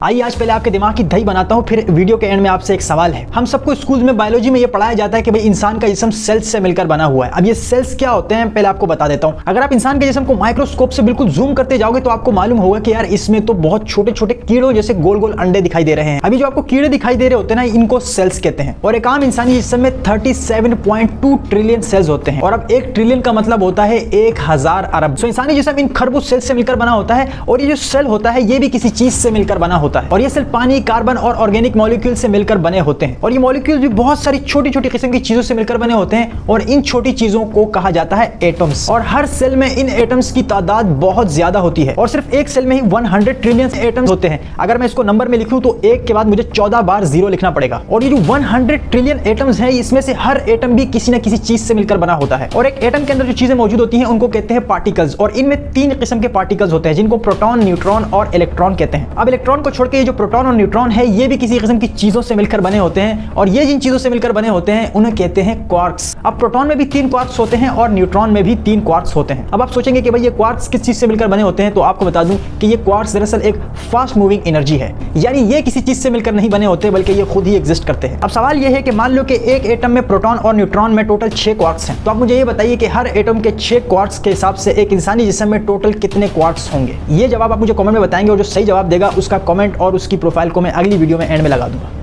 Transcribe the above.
आइए आज पहले आपके दिमाग की दही बनाता हूं, फिर वीडियो के एंड में आपसे एक सवाल है। हम सबको स्कूल में बायोलॉजी में ये पढ़ाया जाता है कि भाई इंसान का जिस्म सेल्स से मिलकर बना हुआ है। अब ये सेल्स क्या होते हैं पहले आपको बता देता हूं। अगर आप इंसान के जिस्म को माइक्रोस्कोप से बिल्कुल जूम करते जाओगे तो आपको मालूम होगा कि यार इसमें तो बहुत छोटे छोटे कीड़ों जैसे गोल गोल अंडे दिखाई दे रहे हैं। अभी जो आपको कीड़े दिखाई दे रहे होते हैं ना, इनको सेल्स कहते हैं। और एक आम इंसानी जिस्म में 37.2 ट्रिलियन सेल्स होते हैं। और अब 1 ट्रिलियन का मतलब होता है 1000 अरब। तो इंसानी जिस्म इन खरबों सेल्स से मिलकर बना होता है। और ये जो सेल होता है ये भी किसी चीज से मिलकर बना होता है। और ये सेल पानी, कार्बन और ऑर्गेनिक मॉलिक्यूल से मिलकर बने होते हैं। और ये मॉलिक्यूल भी बहुत सारी छोटी छोटी किस्म की चीजों से मिलकर बने होते हैं। और इन छोटी चीजों को कहा जाता है एटम्स। और हर सेल में इन एटम्स की तादाद बहुत ज्यादा होती है। और सिर्फ एक सेल में ही 100 ट्रिलियन एटम्स होते हैं। अगर मैं इसको नंबर में लिखूं तो एक के बाद मुझे 14 बार जीरो लिखना पड़ेगा। और ये जो 100 ट्रिलियन एटम्स हैं, इसमें से हर एटम भी किसी न किसी चीज से मिलकर बना होता है। और एक एटम के अंदर जो चीजें मौजूद होती हैं उनको कहते हैं पार्टिकल्स। और इनमें 3 किस्म के पार्टिकल्स होते हैं जिनको प्रोटॉन, न्यूट्रॉन और इलेक्ट्रॉन कहते हैं। अब इलेक्ट्रॉन को छोड़ के ये जो प्रोटॉन और न्यूट्रॉन है ये भी किसी किस्म की चीजों से मिलकर बने होते हैं। और ये जिन चीजों से मिलकर बने होते हैं उन्हें कहते हैं क्वार्क्स। अब प्रोटॉन में भी 3 क्वार्क्स होते हैं और न्यूट्रॉन में भी 3 क्वार्क्स होते हैं। अब आप सोचेंगे कि भाई ये क्वार्क्स किस चीज से मिलकर बने होते हैं, तो आपको बता दूं कि ये क्वार्क्स दरअसल एक फास्ट मूविंग एनर्जी है। यानी ये किसी चीज से मिलकर नहीं बने होते बल्कि ये खुद ही एग्जिस्ट करते हैं। अब सवाल ये है कि मान लो कि एक एटम में प्रोटॉन और न्यूट्रॉन में टोटल 6 क्वार्क्स हैं। तो आप मुझे ये बताइए कि हर एटम के 6 क्वार्क्स के हिसाब से एक इंसानी जिस्म में टोटल कितने क्वार्क्स होंगे। ये जवाब आप मुझे कमेंट में बताएंगे और जो सही जवाब देगा उसका कमेंट और उसकी प्रोफाइल को मैं अगली वीडियो में एंड में लगा दूंगा।